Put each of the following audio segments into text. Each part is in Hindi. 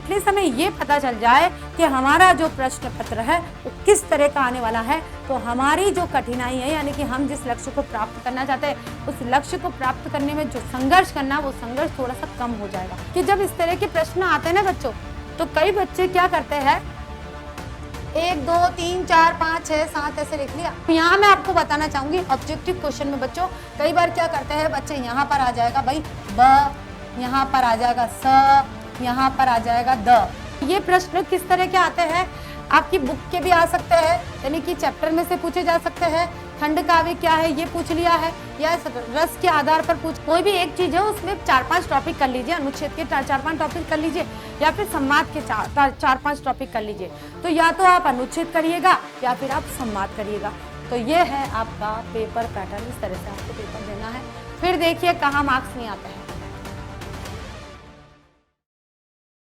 एटलीस्ट हमें ये पता चल जाए कि हमारा जो प्रश्न पत्र है वो किस तरह का आने वाला है, तो हमारी जो कठिनाई है यानी कि हम जिस लक्ष्य को प्राप्त करना चाहते हैं उस लक्ष्य को प्राप्त करने में जो संघर्ष करना, वो संघर्ष थोड़ा सा कम हो जाएगा। कि जब इस तरह के प्रश्न आते हैं ना बच्चों, तो कई बच्चे क्या करते हैं, 1 2 3 4 5 6 7 ऐसे लिख लिया। यहाँ मैं आपको बताना चाहूंगी ऑब्जेक्टिव क्वेश्चन में बच्चों कई बार क्या करते हैं बच्चे, यहाँ पर आ जाएगा भाई ब, यहाँ पर आ जाएगा स, यहाँ पर आ जाएगा द। ये प्रश्न किस तरह के आते हैं, आपकी बुक के भी आ सकते हैं, यानी कि चैप्टर में से पूछे जा सकते हैं। खंड काव्य क्या है ये पूछ लिया है, या रस के आधार पर पूछ, कोई भी एक चीज है उसमें 4-5 टॉपिक कर लीजिए, अनुच्छेद के 4-5 टॉपिक कर लीजिए, या फिर संवाद के 4-5 टॉपिक कर लीजिए। तो या तो आप अनुच्छेद करिएगा या फिर आप संवाद करिएगा। तो ये है आपका पेपर पैटर्न, इस तरह से आपको पेपर देना है। फिर देखिए कहाँ मार्क्स नहीं आते हैं।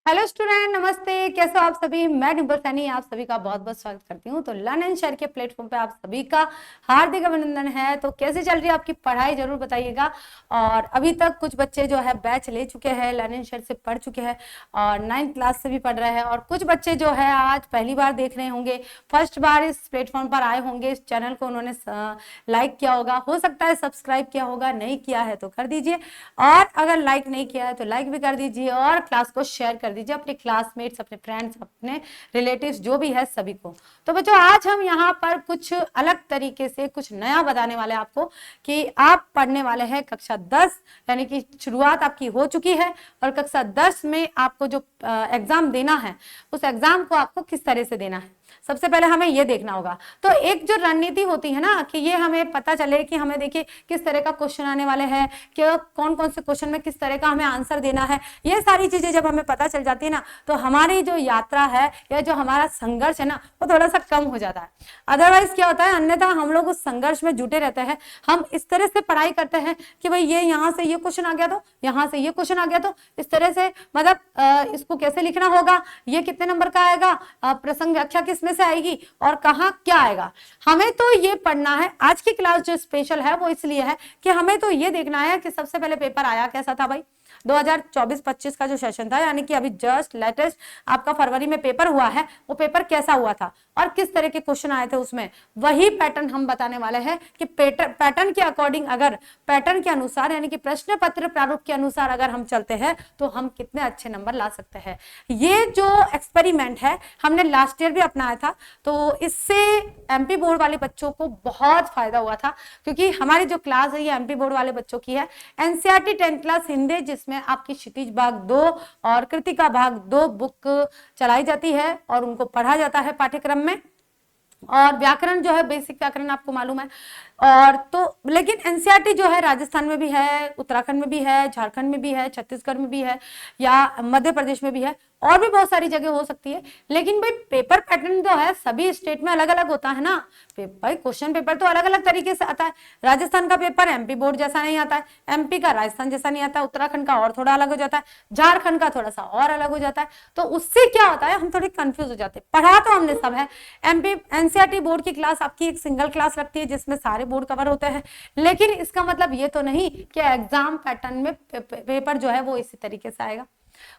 हेलो स्टूडेंट, नमस्ते, कैसे हो आप सभी। मैं डिम्पल सैनी आप सभी का बहुत बहुत स्वागत करती हूँ। तो लर्न एंड शेयर के प्लेटफॉर्म पे आप सभी का हार्दिक अभिनंदन है। तो कैसे चल रही है आपकी पढ़ाई, जरूर बताइएगा। और अभी तक कुछ बच्चे जो है बैच ले चुके हैं, लर्न एंड शेयर से पढ़ चुके हैं और 9th क्लास से भी पढ़ रहे हैं, और कुछ बच्चे जो है आज पहली बार देख रहे होंगे, फर्स्ट बार इस प्लेटफॉर्म पर आए होंगे, इस चैनल को उन्होंने लाइक किया होगा, हो सकता है सब्सक्राइब किया होगा, नहीं किया है तो कर दीजिए, और अगर लाइक नहीं किया है तो लाइक भी कर दीजिए, और क्लास को शेयर कर दीजिए अपने क्लासमेट्स, अपने फ्रेंड्स, अपने रिलेटिव्स जो भी है सभी को। तो बच्चों आज हम यहाँ पर कुछ अलग तरीके से कुछ नया बताने वाले आपको, कि आप पढ़ने वाले हैं कक्षा 10, यानी कि शुरुआत आपकी हो चुकी है, और कक्षा 10 में आपको जो एग्जाम देना है उस एग्जाम को आपको किस तरह से देना है, सबसे पहले हमें ये देखना होगा। तो एक जो रणनीति होती है ना, कि ये हमें पता चले कि हमें देखिए किस तरह का क्वेश्चन आने वाले हैं, कि कौन कौन से क्वेश्चन में किस तरह का हमें आंसर देना है, ये सारी चीजें जब हमें पता चल जाती है ना, तो हमारी जो यात्रा है या जो हमारा संघर्ष है ना वो थोड़ा सा कम हो जाता है। अदरवाइज क्या होता है, अन्यथा हम लोग उस संघर्ष में जुटे रहते हैं। हम इस तरह से पढ़ाई करते हैं कि भाई ये यहाँ से ये क्वेश्चन आ गया, तो यहाँ से ये क्वेश्चन आ गया, तो इस तरह से मतलब इसको कैसे लिखना होगा, ये कितने नंबर का आएगा, प्रसंग व्याख्या किसमें से आएगी, और कहाँ क्या आएगा। हमें तो ये पढ़ना है। आज की क्लास जो स्पेशल है वो इसलिए है कि हमें तो ये देखना है कि सबसे पहले पेपर आया कैसा था भाई, 2024-25 का जो सेशन था, यानी कि अभी जस्ट लेटेस्ट आपका फरवरी में पेपर हुआ है, वो पेपर कैसा हुआ था और किस तरह के क्वेश्चन आए थे उसमें, वही पैटर्न हम बताने वाले हैं। कि पैटर्न के अकॉर्डिंग, अगर पैटर्न के अनुसार यानी कि प्रश्न पत्र प्रारूप के अनुसार अगर हम चलते हैं तो हम कितने अच्छे नंबर ला सकते हैं। ये जो एक्सपेरिमेंट है हमने लास्ट ईयर भी अपनाया था, तो इससे एमपी बोर्ड वाले बच्चों को बहुत फायदा हुआ था, क्योंकि हमारी जो क्लास है ये एमपी बोर्ड वाले बच्चों की है। एनसीईआरटी 10th क्लास हिंदी, जिसमें आपकी क्षितिज भाग 2 और कृतिका भाग 2 बुक चलाई जाती है और उनको पढ़ा जाता है पाठ्यक्रम में, और व्याकरण जो है बेसिक व्याकरण आपको मालूम है। और तो लेकिन एनसीईआरटी जो है राजस्थान में भी है, उत्तराखंड में भी है, झारखंड में भी है, छत्तीसगढ़ में भी है, या मध्य प्रदेश में भी है, और भी बहुत सारी जगह हो सकती है। लेकिन भाई पेपर पैटर्न जो है सभी स्टेट में अलग अलग होता है ना भाई, क्वेश्चन पेपर तो अलग अलग तरीके से आता है। राजस्थान का पेपर एमपी बोर्ड जैसा नहीं आता है, एमपी का राजस्थान जैसा नहीं आता है, उत्तराखंड का और थोड़ा अलग हो जाता है, झारखंड का थोड़ा सा और अलग हो जाता है। तो उससे क्या होता है, हम थोड़े कंफ्यूज हो जाते हैं। पढ़ा तो हमने सब है, एमपी एनसीईआरटी बोर्ड की क्लास आपकी एक सिंगल क्लास लगती है जिसमें सारे बोर्ड कवर होते हैं, लेकिन इसका मतलब ये तो नहीं कि एग्जाम पैटर्न में पेपर जो है वो इसी तरीके से आएगा।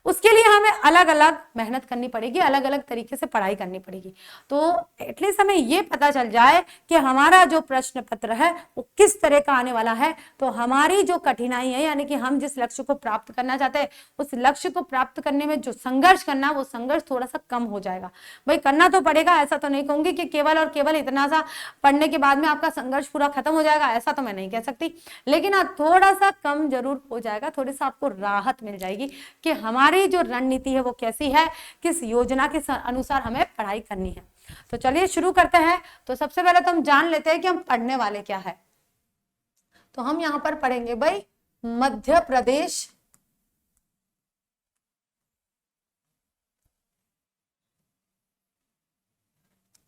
उसके लिए हमें अलग अलग मेहनत करनी पड़ेगी, अलग अलग तरीके से पढ़ाई करनी पड़ेगी। तो एटलीस्ट हमें ये पता चल जाए कि हमारा जो प्रश्न पत्र है वो किस तरह का आने वाला है, तो हमारी जो कठिनाई है यानी कि हम जिस लक्ष्य को प्राप्त करना चाहते हैं उस लक्ष्य को प्राप्त करने में जो संघर्ष करना, वो संघर्ष थोड़ा सा कम हो जाएगा। भाई करना तो पड़ेगा, ऐसा तो नहीं कहूंगी कि केवल और केवल इतना सा पढ़ने के बाद में आपका संघर्ष पूरा खत्म हो जाएगा, ऐसा तो मैं नहीं कह सकती, लेकिन थोड़ा सा कम जरूर हो जाएगा, थोड़ी सा आपको राहत मिल जाएगी कि हमारी जो रणनीति है वो कैसी है, किस योजना के अनुसार हमें पढ़ाई करनी है। तो चलिए शुरू करते हैं। तो सबसे पहले तो हम जान लेते हैं कि हम पढ़ने वाले क्या है। तो हम यहां पर पढ़ेंगे भाई मध्य प्रदेश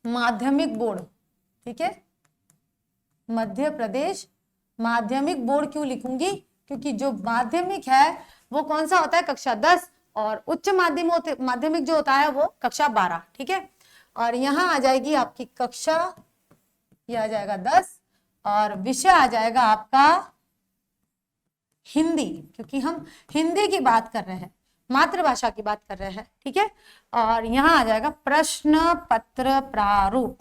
माध्यमिक बोर्ड, ठीक है। मध्य प्रदेश माध्यमिक बोर्ड क्यों लिखूंगी, क्योंकि जो माध्यमिक है वो कौन सा होता है, कक्षा 10, और उच्च माध्यमिक जो होता है वो कक्षा 12, ठीक है। और यहाँ आ जाएगी आपकी कक्षा, ये आ जाएगा 10, और विषय आ जाएगा आपका हिंदी, क्योंकि हम हिंदी की बात कर रहे हैं। मातृभाषा की बात कर रहे हैं, ठीक है। और यहां आ जाएगा प्रश्न पत्र प्रारूप,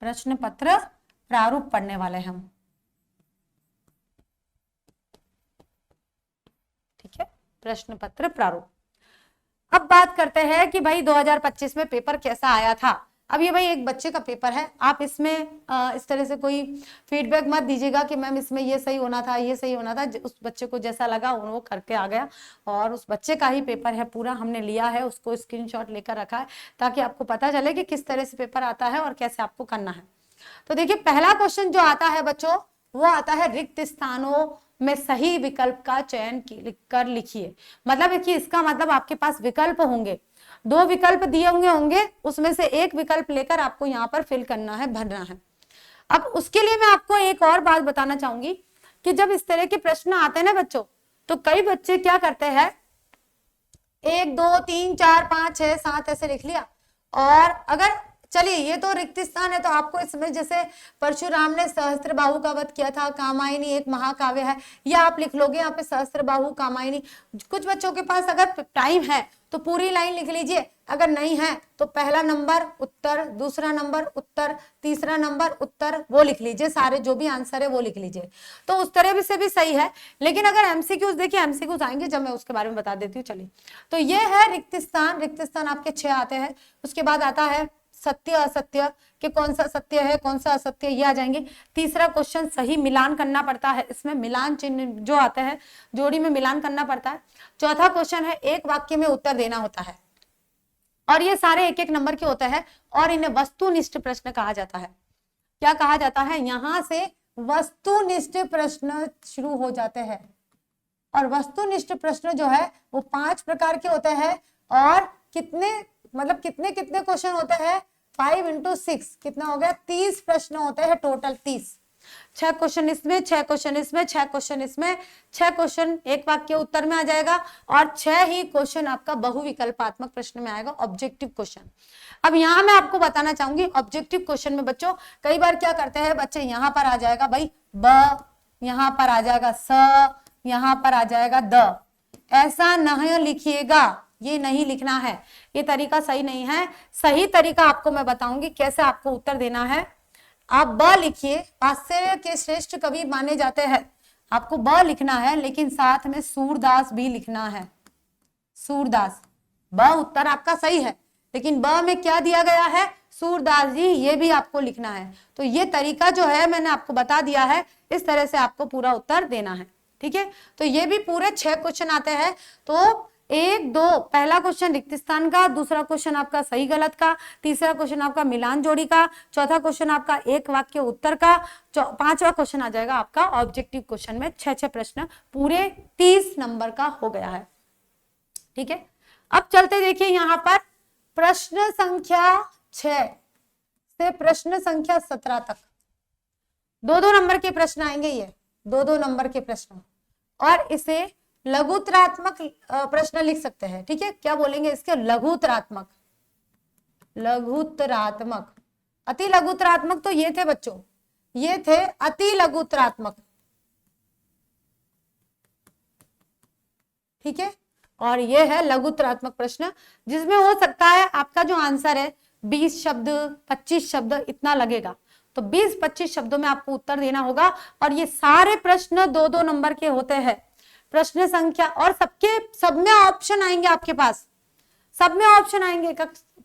प्रश्न पत्र प्रारूप पढ़ने वाले हम, ठीक है, प्रश्न पत्र प्रारूप। अब बात करते हैं कि भाई 2025 में पेपर कैसा आया था। अब ये भाई एक बच्चे का पेपर है, आप इसमें इस तरह से कोई फीडबैक मत दीजिएगा कि मैम इसमें ये सही होना था, ये सही होना था। उस बच्चे को जैसा लगा वो करके आ गया, और उस बच्चे का ही पेपर है पूरा, हमने लिया है, उसको स्क्रीनशॉट लेकर रखा है ताकि आपको पता चले कि किस तरह से पेपर आता है और कैसे आपको करना है। तो देखिए पहला क्वेश्चन जो आता है बच्चों, वो आता है रिक्त स्थानों में सही विकल्प का चयन कर लिखिए। मतलब है कि इसका मतलब आपके पास विकल्प होंगे, 2 विकल्प दिए होंगे, उसमें से एक विकल्प लेकर आपको यहाँ पर फिल करना है, भरना है। अब उसके लिए मैं आपको एक और बात बताना चाहूंगी कि जब इस तरह के प्रश्न आते हैं ना बच्चों, तो कई बच्चे क्या करते हैं, 1 2 3 4 5 6 7 ऐसे लिख लिया। और अगर चलिए ये तो रिक्त स्थान है, तो आपको इसमें जैसे परशुराम ने सहस्त्रबाहु का वध किया था, कामायनी एक महाकाव्य है, या आप लिख लोगे यहाँ पे सहस्त्रबाहु कामायनी। कुछ बच्चों के पास अगर टाइम है तो पूरी लाइन लिख लीजिए, अगर नहीं है तो पहला नंबर उत्तर, दूसरा नंबर उत्तर, तीसरा नंबर उत्तर, वो लिख लीजिए, सारे जो भी आंसर है वो लिख लीजिए। तो उस तरह से भी सही है। लेकिन अगर एमसीक्यूज, देखिए एमसीक्यूज आएंगे जब मैं उसके बारे में बता देती हूँ। चलिए तो ये है रिक्त स्थान, रिक्त स्थान आपके 6 आते हैं। उसके बाद आता है सत्य असत्य, कि कौन सा सत्य है कौन सा असत्य, ये आ जाएंगे। तीसरा क्वेश्चन सही मिलान करना पड़ता है, इसमें मिलान चिन्ह जो आते हैं जोड़ी में मिलान करना पड़ता है। चौथा क्वेश्चन है एक वाक्य में उत्तर देना होता है, और ये सारे 1-1 नंबर के होते हैं, और इन्हें वस्तुनिष्ठ प्रश्न कहा जाता है। क्या कहा जाता है, यहां से वस्तुनिष्ठ प्रश्न शुरू हो जाते हैं। और वस्तुनिष्ठ प्रश्न जो है वो 5 प्रकार के होते हैं, और कितने मतलब कितने कितने क्वेश्चन होते हैं, 5 × 6 कितना हो गया, 30 प्रश्न होते हैं टोटल, 30। 6 क्वेश्चन इसमें, 6 क्वेश्चन इसमें, 6 क्वेश्चन इसमें, 6 क्वेश्चन एक वाक्य उत्तर में आ जाएगा, और 6 ही क्वेश्चन आपका बहुविकल्पात्मक प्रश्न में आएगा, ऑब्जेक्टिव क्वेश्चन। अब यहाँ मैं आपको बताना चाहूंगी ऑब्जेक्टिव क्वेश्चन में बच्चों कई बार क्या करते हैं बच्चे, यहाँ पर आ जाएगा भाई ब, यहाँ पर आ जाएगा स, यहाँ पर आ जाएगा द, ऐसा नहीं लिखिएगा, ये नहीं लिखना है, ये तरीका सही नहीं है। सही तरीका आपको मैं बताऊंगी कैसे आपको उत्तर देना है। आप ब लिखिए, आश्चर्य के श्रेष्ठ कवि माने जाते हैं, आपको ब लिखना है, लेकिन साथ में सूरदास भी लिखना है, सूरदास। ब उत्तर आपका सही है, लेकिन ब में क्या दिया गया है, सूरदास जी, ये भी आपको लिखना है। तो ये तरीका जो है मैंने आपको बता दिया है, इस तरह से आपको पूरा उत्तर देना है, ठीक है। तो ये भी पूरे 6 क्वेश्चन आते हैं। तो 1 2 पहला क्वेश्चन रिक्त स्थान का, दूसरा क्वेश्चन आपका सही गलत का, तीसरा क्वेश्चन आपका मिलान जोड़ी का, चौथा क्वेश्चन आपका एक वाक्य उत्तर का, 5वां क्वेश्चन आ जाएगा आपका ऑब्जेक्टिव क्वेश्चन में 6 प्रश्न, पूरे 30 नंबर का हो गया है, ठीक है। अब चलते देखिए यहाँ पर प्रश्न संख्या 6 से प्रश्न संख्या 17 तक 2-2 नंबर के प्रश्न आएंगे, ये 2-2 नंबर के प्रश्न, और इसे लघुतरात्मक प्रश्न लिख सकते हैं, ठीक है। क्या बोलेंगे इसके, लघुतरात्मक, लघुतरात्मक, अति लघुतरात्मक तो ये थे बच्चों, ये थे अति लघुतरात्मक, ठीक है। और ये है लघुतरात्मक प्रश्न, जिसमें हो सकता है आपका जो आंसर है 20 शब्द 25 शब्द इतना लगेगा। तो 20-25 शब्दों में आपको उत्तर देना होगा, और ये सारे प्रश्न 2-2 नंबर के होते हैं। प्रश्न संख्या, और सब में ऑप्शन आएंगे आपके पास, सब में ऑप्शन आएंगे।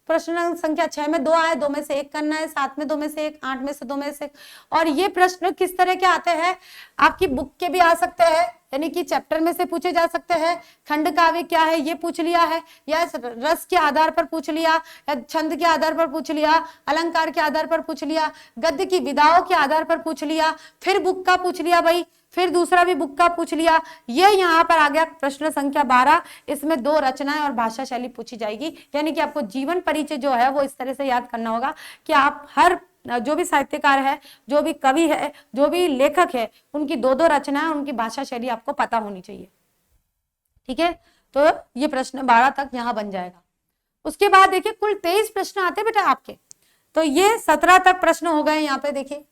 प्रश्न संख्या 6 में 2 आए, 2 में से 1 करना है, 7 में 2 में से 1, 8 में से 2 में से 1। और ये प्रश्न किस तरह के आते हैं, आपकी बुक के भी आ सकते हैं, यानी कि चैप्टर में से पूछे जा सकते हैं। खंड काव्य क्या है ये पूछ लिया है, या रस के आधार पर पूछ लिया, या छंद के आधार पर पूछ लिया, अलंकार के आधार पर पूछ लिया, गद्य की विधाओं के आधार पर पूछ लिया, फिर बुक का पूछ लिया भाई, फिर दूसरा भी बुक का पूछ लिया। ये यहाँ पर आ गया प्रश्न संख्या 12, इसमें 2 रचनाएं और भाषा शैली पूछी जाएगी। यानी कि आपको जीवन परिचय जो है वो इस तरह से याद करना होगा कि आप हर जो भी साहित्यकार है, जो भी कवि है, जो भी लेखक है, उनकी 2-2 रचनाएं, उनकी भाषा शैली आपको पता होनी चाहिए, ठीक है। तो ये प्रश्न 12 तक यहाँ बन जाएगा। उसके बाद देखिए कुल 23 प्रश्न आते बेटा आपके, तो ये 17 तक प्रश्न हो गए। यहाँ पे देखिए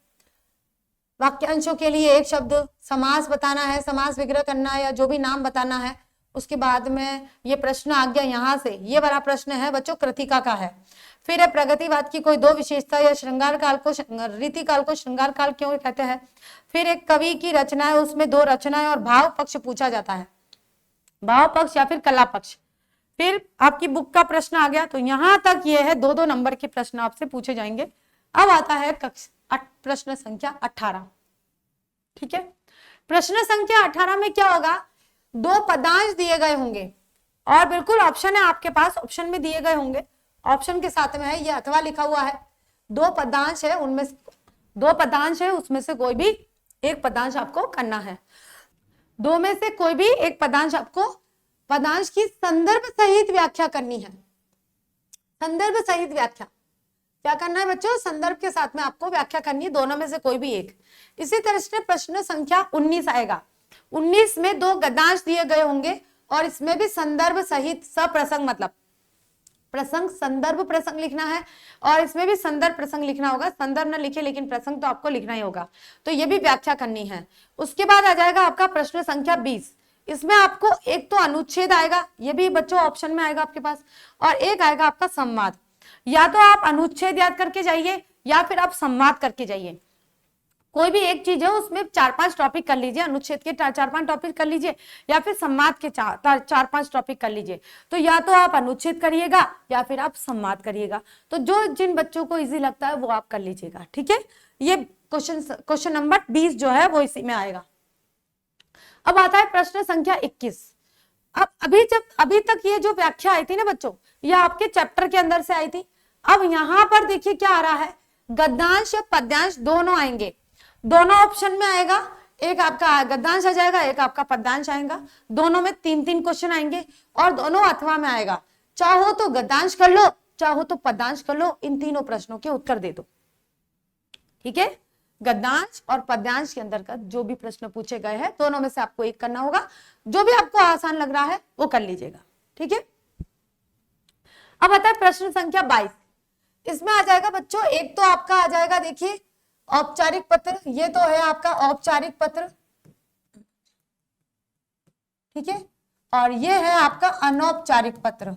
वाक्यांशों के लिए 1 शब्द, समास बताना है, समास विग्रह करना है, या जो भी नाम बताना है उसके बाद में ये प्रश्न आ गया यहाँ से, ये वाला प्रश्न है बच्चों कृतिका का है। फिर है प्रगतिवाद की कोई दो विशेषता या श्रृंगार काल को रीति काल को श्रृंगार काल क्यों कहते हैं। फिर एक कवि की रचना है, उसमें दो रचनाएं और भाव पक्ष पूछा जाता है, भाव पक्ष या फिर कला पक्ष। फिर आपकी बुक का प्रश्न आ गया। तो यहां तक ये है, 2-2 नंबर के प्रश्न आपसे पूछे जाएंगे। अब आता है प्रश्न संख्या 18। ठीक है, प्रश्न संख्या 18 में क्या होगा, दो पदांश दिए गए होंगे और बिल्कुल ऑप्शन है आपके पास, ऑप्शन में दिए गए होंगे, ऑप्शन के साथ में है ये अथवा लिखा हुआ है। दो पदांश है, उनमें दो पदांश है, उसमें से कोई भी एक पदांश आपको करना है। दो में से कोई भी एक पदांश आपको पदांश की संदर्भ सहित व्याख्या करनी है। संदर्भ सहित व्याख्या क्या करना है बच्चों, संदर्भ के साथ में आपको व्याख्या करनी है, दोनों में से कोई भी एक। इसी तरह से प्रश्न संख्या 19 आएगा। 19 में दो गद्यांश दिए गए होंगे और इसमें भी संदर्भ सहित सप्रसंग, मतलब प्रसंग संदर्भ प्रसंग लिखना है और इसमें भी संदर्भ प्रसंग लिखना होगा। संदर्भ न लिखे लेकिन प्रसंग तो आपको लिखना ही होगा, तो ये भी व्याख्या करनी है। उसके बाद आ जाएगा आपका प्रश्न संख्या 20। इसमें आपको एक तो अनुच्छेद आएगा, ये भी बच्चों ऑप्शन में आएगा आपके पास, और एक आएगा आपका संवाद। या तो आप अनुच्छेद याद करके जाइए या फिर आप संवाद करके जाइए, कोई भी एक चीज है, उसमें 4-5 टॉपिक कर लीजिए, अनुच्छेद के 4-5 टॉपिक कर लीजिए या फिर संवाद के 4-5 टॉपिक कर लीजिए। तो या तो आप अनुच्छेद करिएगा या फिर आप संवाद करिएगा, तो जो जिन बच्चों को इजी लगता है वो आप कर लीजिएगा। ठीक है, ये क्वेश्चन नंबर 20 जो है वो इसी में आएगा। अब आता है प्रश्न संख्या 21। अब अभी तक ये जो व्याख्या आई थी ना बच्चों, ये आपके चैप्टर के अंदर से आई थी। अब यहाँ पर देखिए क्या आ रहा है, गद्यांश या पद्यांश दोनों आएंगे, दोनों ऑप्शन में आएगा। एक आपका गद्यांश आ जाएगा, एक आपका पद्यांश आएगा, दोनों में 3-3 क्वेश्चन आएंगे और दोनों अथवा में आएगा। चाहो तो गद्यांश कर लो, चाहो तो पद्यांश कर लो, इन तीनों प्रश्नों के उत्तर दे दो। ठीक है, गद्यांश और पद्यांश के अंतर्गत जो भी प्रश्न पूछे गए हैं दोनों में से आपको एक करना होगा, जो भी आपको आसान लग रहा है वो कर लीजिएगा। ठीक है, अब आता है प्रश्न संख्या 22। इसमें आ जाएगा बच्चों, एक तो आपका आ जाएगा, देखिए औपचारिक पत्र, ये तो है आपका औपचारिक पत्र, ठीक है, और ये है आपका अनौपचारिक पत्र।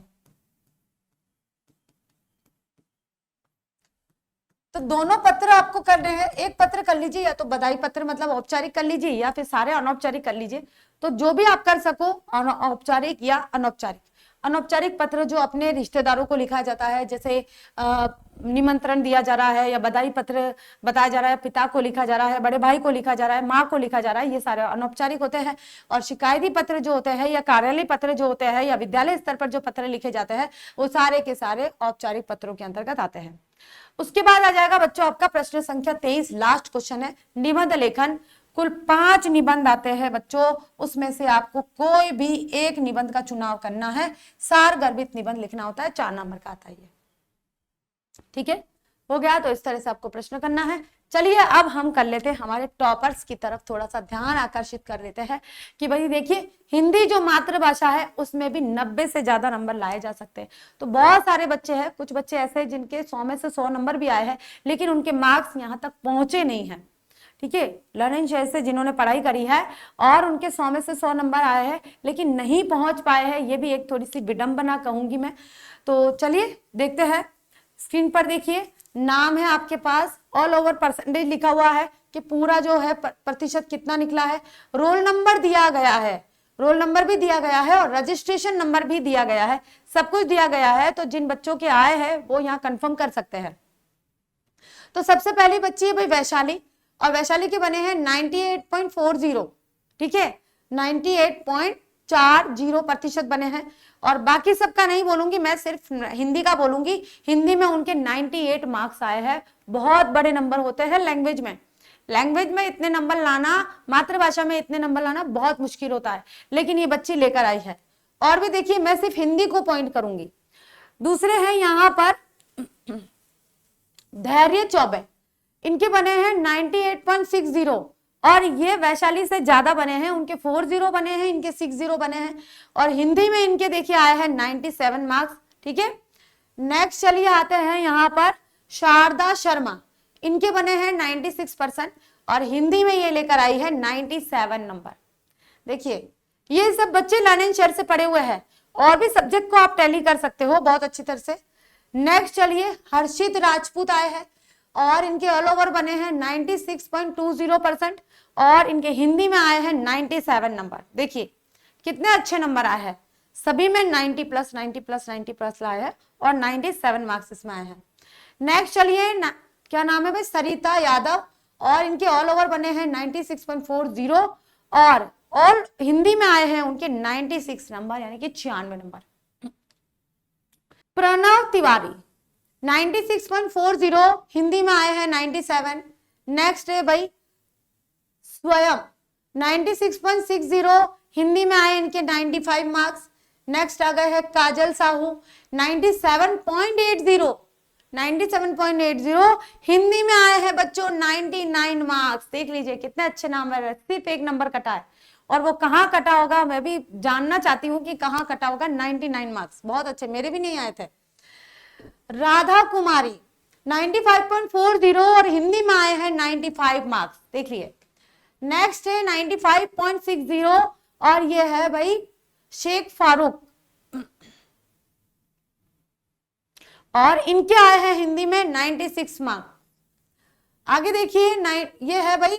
तो दोनों पत्र आपको कर रहे हैं, एक पत्र कर लीजिए, या तो बधाई पत्र मतलब औपचारिक कर लीजिए या फिर सारे अनौपचारिक कर लीजिए। तो जो भी आप कर सको, औपचारिक या अनौपचारिक। अनौपचारिक पत्र जो अपने रिश्तेदारों को लिखा जाता है, जैसे निमंत्रण दिया जा रहा है या बधाई पत्र बताया जा रहा है, पिता को लिखा जा रहा है, बड़े भाई को लिखा जा रहा है, माँ को लिखा जा रहा है, ये सारे अनौपचारिक होते हैं। और शिकायती पत्र जो होते हैं या कार्यालय पत्र जो होते हैं या विद्यालय स्तर पर जो पत्र लिखे जाते हैं वो सारे के सारे औपचारिक पत्रों के अंतर्गत आते हैं। उसके बाद आ जाएगा बच्चों आपका प्रश्न संख्या 23, लास्ट क्वेश्चन है निबंध लेखन। कुल 5 निबंध आते हैं बच्चों, उसमें से आपको कोई भी एक निबंध का चुनाव करना है। सार गर्भित निबंध लिखना होता है, 4 नंबर का आता है। ठीक है, हो गया। तो इस तरह से आपको प्रश्न करना है। चलिए अब हम कर लेते हैं हमारे टॉपर्स की तरफ, थोड़ा सा ध्यान आकर्षित कर देते हैं कि भाई देखिए हिंदी जो मातृभाषा है उसमें भी 90 से ज्यादा नंबर लाए जा सकते हैं। तो बहुत सारे बच्चे हैं, कुछ बच्चे ऐसे हैं जिनके 100 में से 100 नंबर भी आए हैं लेकिन उनके मार्क्स यहाँ तक पहुंचे नहीं है। ठीक है, लर्निंग शेयर से जिन्होंने पढ़ाई करी है और उनके 100 में से 100 नंबर आए हैं लेकिन नहीं पहुंच पाए हैं, ये भी एक थोड़ी सी विडंबना कहूंगी मैं। तो चलिए देखते हैं, स्क्रीन पर देखिए नाम है आपके पास, ऑल ओवर परसेंटेज लिखा हुआ है कि पूरा जो है प्रतिशत कितना निकला है, रोल नंबर दिया गया है, रोल नंबर भी दिया गया है और रजिस्ट्रेशन नंबर भी दिया गया है, सब कुछ दिया गया है। तो जिन बच्चों के आए हैं वो यहाँ कंफर्म कर सकते हैं। तो सबसे पहली बच्ची है भाई वैशाली, और वैशाली के बने हैं 98.40, ठीक है, 98.40% बने हैं। और बाकी सबका नहीं बोलूंगी मैं, सिर्फ हिंदी का बोलूंगी। हिंदी में उनके 98 मार्क्स आए हैं, बहुत बड़े नंबर होते हैं लैंग्वेज में। लैंग्वेज में इतने नंबर लाना, मातृभाषा में इतने नंबर लाना बहुत मुश्किल होता है, लेकिन ये बच्ची लेकर आई है। और भी देखिए मैं सिर्फ हिंदी को पॉइंट करूंगी। दूसरे हैं यहाँ पर धैर्य चौबे, इनके बने हैं 98.60 और ये वैशाली से ज्यादा बने हैं, उनके 40 बने हैं, इनके 60 बने हैं। और हिंदी में इनके देखिए आए हैं 97 मार्क्स। ठीक है, नेक्स्ट चलिए आते हैं यहाँ पर शारदा शर्मा, इनके बने हैं 96% और हिंदी में ये लेकर आई है 97 नंबर। देखिए ये सब बच्चे लर्न एंड शेयर से पढ़े हुए हैं, और भी सब्जेक्ट को आप टैली कर सकते हो बहुत अच्छी तरह से। नेक्स्ट चलिए, हर्षित राजपूत आए हैं और इनके ऑल ओवर बने हैं 96.20% और इनके हिंदी में आए हैं 97 नंबर। देखिए कितने अच्छे नंबर आए हैं, सभी में 90 प्लस 90 प्लस 90 प्लस आए हैं और 97 मार्क्स इसमें आए हैं। नेक्स्ट चलिए, क्या नाम है भाई, सरिता यादव, और इनके ऑल ओवर बने हैं 96.40 और ऑल हिंदी में आए हैं उनके 96 नंबर, यानी कि 96 नंबर। प्रणव तिवारी 96.40, हिंदी में आए हैं 97। नेक्स्ट है भाई स्वयं 96.60, हिंदी में आए इनके 95 मार्क्स। नेक्स्ट आ गए हैं काजल साहू 97.80, 97.80, हिंदी में आए हैं बच्चों 99 मार्क्स। देख लीजिए कितने अच्छे नंबर है, सिर्फ एक नंबर कटा है, और वो कहाँ कटा होगा मैं भी जानना चाहती हूँ कि कहाँ कटा होगा। 99 मार्क्स, बहुत अच्छे, मेरे भी नहीं आए थे। राधा कुमारी 95.40 और हिंदी में आए हैं 95 मार्क्स, देख लिए। नेक्स्ट है 95.60 और ये है भाई शेख फारूक, और इनके आए हैं हिंदी में 96 मार्क्स। आगे देखिए, ये है भाई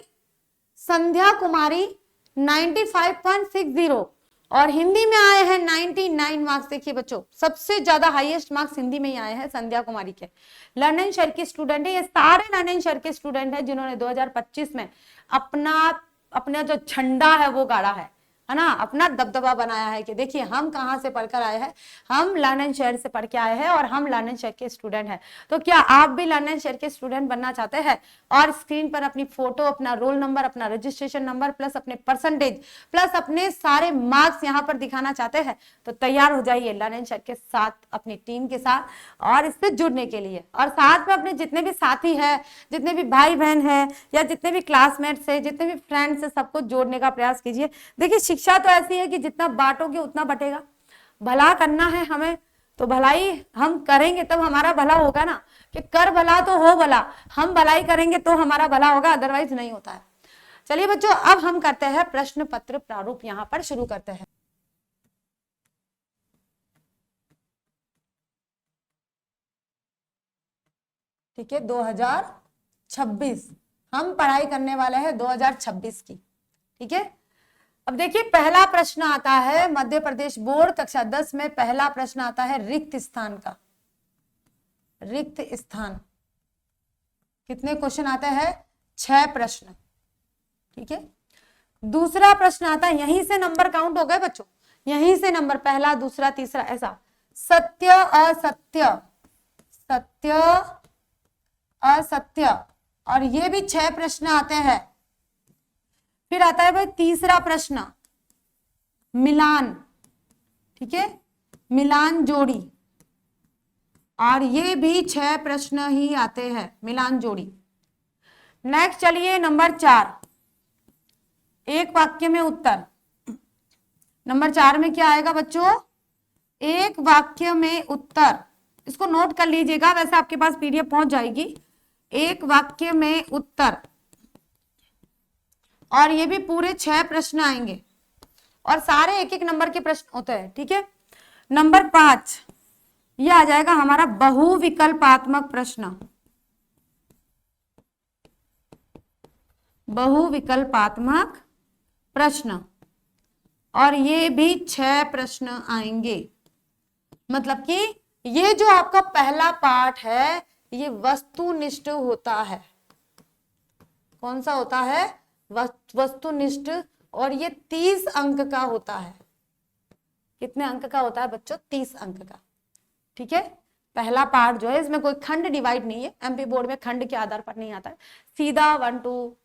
संध्या कुमारी 95.60 और हिंदी में आए हैं 99 मार्क्स। देखिए बच्चों, सबसे ज्यादा हाईएस्ट मार्क्स हिंदी में ही आए हैं संध्या कुमारी के। लर्न एंड शेयर के स्टूडेंट है, ये सारे लर्न एंड शेयर के स्टूडेंट हैं जिन्होंने 2025 में अपना जो झंडा है वो गाड़ा है ना, अपना दबदबा बनाया है कि देखिए हम कहां से पढ़कर आए हैं, हम लर्न एंड शेयर से पढ़ के आए हैं और हम लर्न एंड शेयर के स्टूडेंट हैं। तो क्या आप भी लर्न एंड शेयर के स्टूडेंट बनना चाहते हैं और स्क्रीन पर अपनी फोटो, अपना रोल नंबर, अपना रजिस्ट्रेशन नंबर प्लस अपने परसेंटेज प्लस अपने सारे मार्क्स यहाँ पर दिखाना चाहते हैं, तो तैयार हो जाइए लर्न एंड शेयर के साथ, अपनी टीम के साथ, और इससे जुड़ने के लिए। और साथ में अपने जितने भी साथी हैं, जितने भी भाई बहन हैं या जितने भी क्लासमेट्स हैं, जितने भी फ्रेंड्स हैं, सबको जोड़ने का प्रयास कीजिए। देखिए शिक्षा तो ऐसी है कि जितना बांटोगे उतना बटेगा। भला करना है हमें तो भलाई हम करेंगे तब हमारा भला होगा ना, कि कर भला तो हो भला, हम भलाई करेंगे तो हमारा भला होगा, अदरवाइज नहीं होता है। चलिए बच्चों, अब हम करते हैं प्रश्न पत्र प्रारूप, यहां पर शुरू करते हैं। ठीक है, 2026 हम पढ़ाई करने वाले हैं 2026 की। ठीक है, अब देखिए पहला प्रश्न आता है मध्य प्रदेश बोर्ड कक्षा 10 में, पहला प्रश्न आता है रिक्त स्थान का। रिक्त स्थान कितने क्वेश्चन आते हैं? 6 प्रश्न। ठीक है, दूसरा प्रश्न आता है, यहीं से नंबर काउंट हो गए बच्चों, यहीं से नंबर, पहला दूसरा तीसरा ऐसा, सत्य असत्य, सत्य असत्य, और ये भी 6 प्रश्न आते हैं। फिर आता है भाई तीसरा प्रश्न मिलान। ठीक है, मिलान जोड़ी, और ये भी 6 प्रश्न ही आते हैं, मिलान जोड़ी। नेक्स्ट चलिए नंबर 4, एक वाक्य में उत्तर। नंबर 4 में क्या आएगा बच्चों? एक वाक्य में उत्तर। इसको नोट कर लीजिएगा, वैसे आपके पास पीडीएफ पहुंच जाएगी। एक वाक्य में उत्तर, और ये भी पूरे 6 प्रश्न आएंगे और सारे एक एक नंबर के प्रश्न होते हैं। ठीक है, नंबर 5 ये आ जाएगा हमारा बहुविकल्पात्मक प्रश्न। बहुविकल्पात्मक प्रश्न, और ये भी 6 प्रश्न आएंगे। मतलब कि ये जो आपका पहला पार्ट है ये वस्तुनिष्ठ होता है। कौन सा होता है? वस्तुनिष्ठ, और ये 30 अंक का होता है। कितने अंक का होता है बच्चों? 30 अंक का। ठीक है, पहला पार्ट जो है इसमें कोई खंड डिवाइड नहीं है, एमपी बोर्ड में खंड के आधार पर नहीं आता है, सीधा 1 to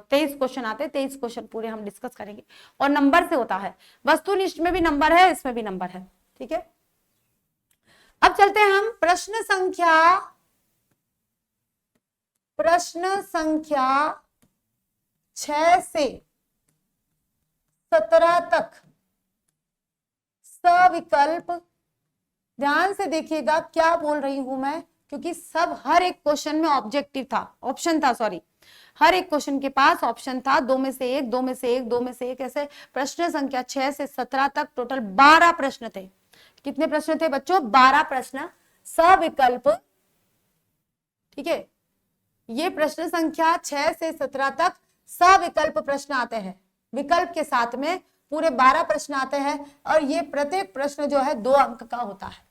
23 क्वेश्चन आते हैं, 23 क्वेश्चन पूरे हम डिस्कस करेंगे, और नंबर से होता है। वस्तुनिष्ठ में भी नंबर है, इसमें भी नंबर है। ठीक है, अब चलते हैं हम प्रश्न संख्या 6 से 17 तक सविकल्प। ध्यान से देखिएगा क्या बोल रही हूं मैं, क्योंकि सब हर एक क्वेश्चन में ऑब्जेक्टिव था, ऑप्शन था, सॉरी, हर एक क्वेश्चन के पास ऑप्शन था, 2 में से 1, 2 में से 1, 2 में से 1, ऐसे प्रश्न संख्या 6 से 17 तक टोटल 12 प्रश्न थे। कितने प्रश्न थे बच्चों? 12 प्रश्न सविकल्प। ठीक है, ये प्रश्न संख्या 6 से 17 तक सविकल्प प्रश्न आते हैं, विकल्प के साथ में पूरे 12 प्रश्न आते हैं और ये प्रत्येक प्रश्न जो है 2 अंक का होता है।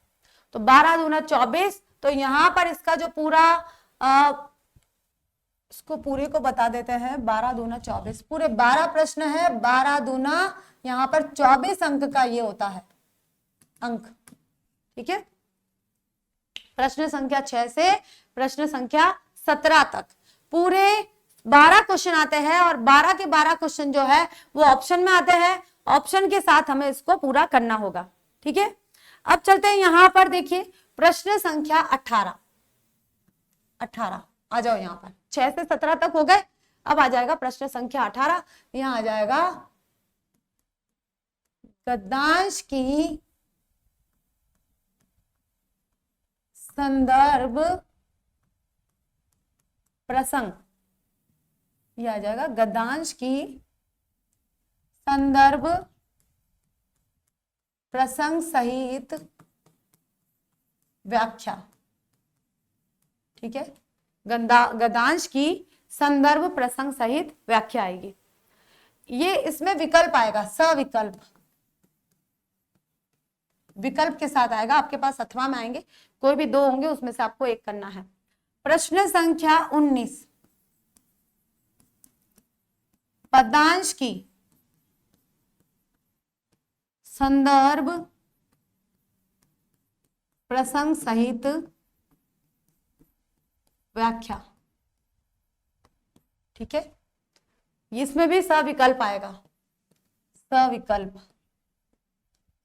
तो 12 दूना 24, तो यहां पर इसका जो पूरा इसको पूरे को बता देते हैं, 12 दूना 24, पूरे 12 प्रश्न है, 12 दूना यहां पर 24 अंक का ये होता है अंक। ठीक है, प्रश्न संख्या 6 से प्रश्न संख्या 17 तक पूरे 12 क्वेश्चन आते हैं और 12 के 12 क्वेश्चन जो है वो ऑप्शन में आते हैं, ऑप्शन के साथ हमें इसको पूरा करना होगा। ठीक है, अब चलते हैं यहां पर, देखिए प्रश्न संख्या 18 आ जाओ यहां पर, 6 से 17 तक हो गए, अब आ जाएगा प्रश्न संख्या 18। यहां आ जाएगा गद्यांश की संदर्भ प्रसंग, यह आ जाएगा गद्यांश की संदर्भ प्रसंग सहित व्याख्या। ठीक है, गद्यांश की संदर्भ प्रसंग सहित व्याख्या आएगी। ये इसमें विकल्प आएगा, सविकल्प, विकल्प के साथ आएगा, आपके पास अथवा में आएंगे, कोई भी 2 होंगे, उसमें से आपको एक करना है। प्रश्न संख्या 19, पदांश की संदर्भ प्रसंग सहित व्याख्या। ठीक है, इसमें भी सविकल्प आएगा, सविकल्प,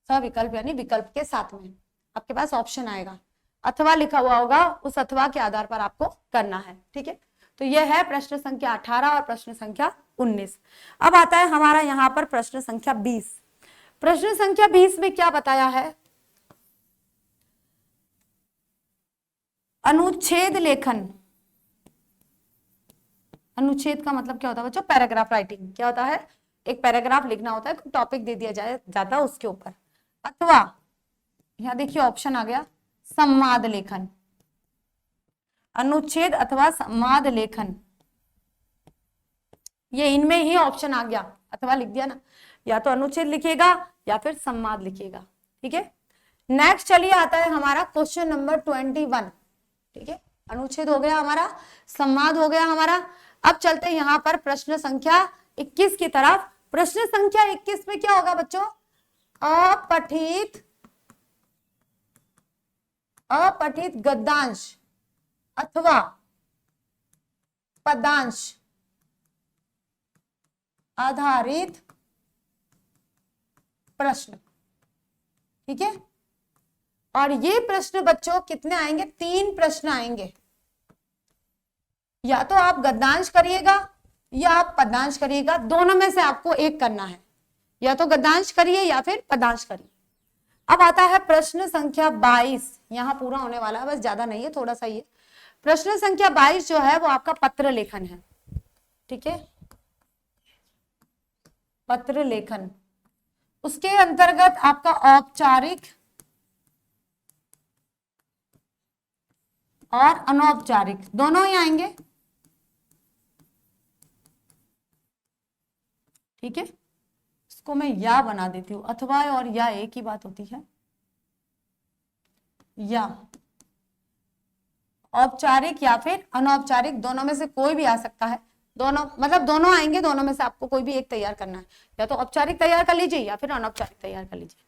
सविकल्प यानी विकल्प के साथ में आपके पास ऑप्शन आएगा, अथवा लिखा हुआ होगा, उस अथवा के आधार पर आपको करना है। ठीक है, तो यह है प्रश्न संख्या 18 और प्रश्न संख्या 19। अब आता है हमारा यहाँ पर प्रश्न संख्या 20। प्रश्न संख्या 20 में क्या बताया है? अनुच्छेद लेखन। अनुच्छेद का मतलब क्या होता है बच्चों? Paragraph writing. क्या होता है? एक पैराग्राफ लिखना होता है, टॉपिक दे दिया जाता है उसके ऊपर, अथवा यहाँ देखिए ऑप्शन आ गया संवाद लेखन, अनुच्छेद अथवा संवाद लेखन, ये इनमें ही ऑप्शन आ गया, अथवा लिख दिया ना, या तो अनुच्छेद लिखिएगा या फिर संवाद लिखिएगा। ठीक है, नेक्स्ट चलिए आता है हमारा क्वेश्चन नंबर 21। ठीक है, अनुच्छेद हो गया हमारा, संवाद हो गया हमारा। अब चलते हैं यहाँ पर प्रश्न संख्या 21 की तरफ। प्रश्न संख्या 21 में क्या होगा बच्चों? अपठित गद्यांश अथवा पदांश आधारित प्रश्न। ठीक है, और ये प्रश्न बच्चों कितने आएंगे? 3 प्रश्न आएंगे, या तो आप गद्यांश करिएगा या आप पदांश करिएगा, दोनों में से आपको एक करना है, या तो गद्यांश करिए या फिर पदांश करिए। अब आता है प्रश्न संख्या 22, यहां पूरा होने वाला है, बस ज्यादा नहीं है, थोड़ा सा ही है। प्रश्न संख्या 22 जो है वो आपका पत्र लेखन है। ठीक है, पत्र लेखन, उसके अंतर्गत आपका औपचारिक और अनौपचारिक दोनों ही आएंगे। ठीक है, इसको मैं या बना देती हूं, अथवा और या एक ही बात होती है। या औपचारिक या फिर अनौपचारिक, दोनों में से कोई भी आ सकता है, दोनों मतलब दोनों आएंगे, दोनों में से आपको कोई भी एक तैयार करना है, या तो औपचारिक तैयार कर लीजिए या फिर अनौपचारिक तैयार कर लीजिए।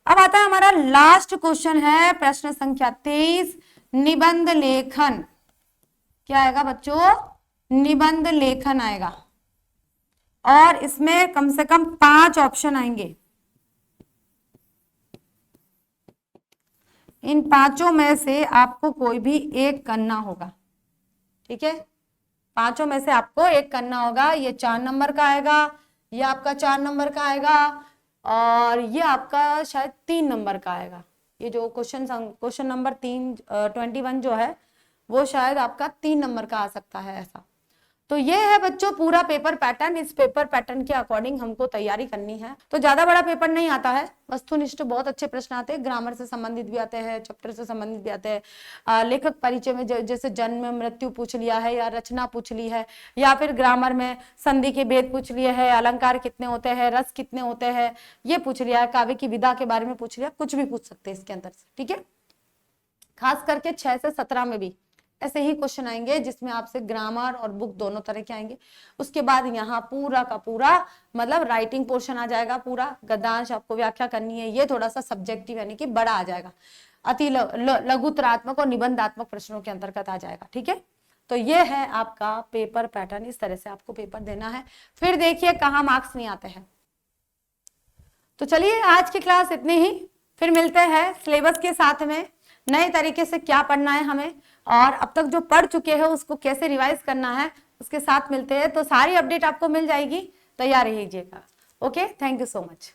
अब आता है हमारा लास्ट क्वेश्चन है प्रश्न संख्या 23, निबंध लेखन। क्या आएगा बच्चों? निबंध लेखन आएगा, और इसमें कम से कम 5 ऑप्शन आएंगे। इन 5 में से आपको कोई भी एक करना होगा। ठीक है, 5 में से आपको एक करना होगा। ये 4 नंबर का आएगा, ये आपका 4 नंबर का आएगा, और ये आपका शायद 3 नंबर का आएगा। ये जो क्वेश्चन नंबर 21 जो है वो शायद आपका 3 नंबर का आ सकता है ऐसा। तो ये है बच्चों पूरा पेपर पैटर्न। इस पेपर पैटर्न के अकॉर्डिंग हमको तैयारी करनी है। तो ज्यादा बड़ा पेपर नहीं आता है, वस्तुनिष्ठ बहुत अच्छे प्रश्न आते हैं, ग्रामर से संबंधित भी आते हैं, चैप्टर से संबंधित भी आते हैं, लेखक परिचय में जैसे जन्म मृत्यु पूछ लिया है, या रचना पूछ ली है, या फिर ग्रामर में संधि के भेद पूछ लिए है, अलंकार कितने होते हैं, रस कितने होते हैं, ये पूछ लिया है, काव्य की विधा के बारे में पूछ लिया, कुछ भी पूछ सकते हैं इसके अंदर से, ठीक है। खास करके 6 से 17 में भी ऐसे ही क्वेश्चन आएंगे जिसमें आपसे ग्रामर और बुक दोनों तरह के आएंगे। उसके बाद यहाँ पूरा का पूरा मतलब राइटिंग पोर्शन आ जाएगा, पूरा गद्यांश आपको व्याख्या करनी है, ये थोड़ा सा सब्जेक्टिव यानी कि बड़ा आ जाएगा, अति लघुतरात्मक और निबंधात्मक प्रश्नों के अंतर्गत आ जाएगा, ठीक है। तो ये है आपका पेपर पैटर्न, इस तरह से आपको पेपर देना है। फिर देखिए कहाँ मार्क्स नहीं आते हैं। तो चलिए आज की क्लास इतनी ही, फिर मिलते हैं सिलेबस के साथ में, नए तरीके से क्या पढ़ना है हमें, और अब तक जो पढ़ चुके हैं उसको कैसे रिवाइज करना है उसके साथ मिलते हैं। तो सारी अपडेट आपको मिल जाएगी, तैयार रहिएगा। Okay, thank you so much.